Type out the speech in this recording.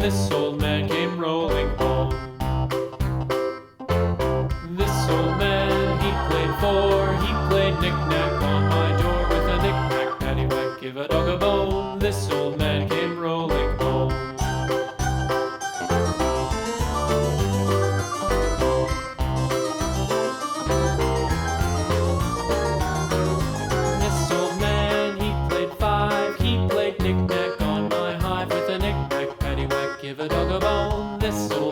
this old man came rolling home. This old man, he played four, he played knick-knack on my door with a knick-knack, paddywhack, give a dog a bone. This old man came rolling home. This old man, he played five, he played knick-knack on my hive with a knick-knack, paddywhack, give a dog a bone. This old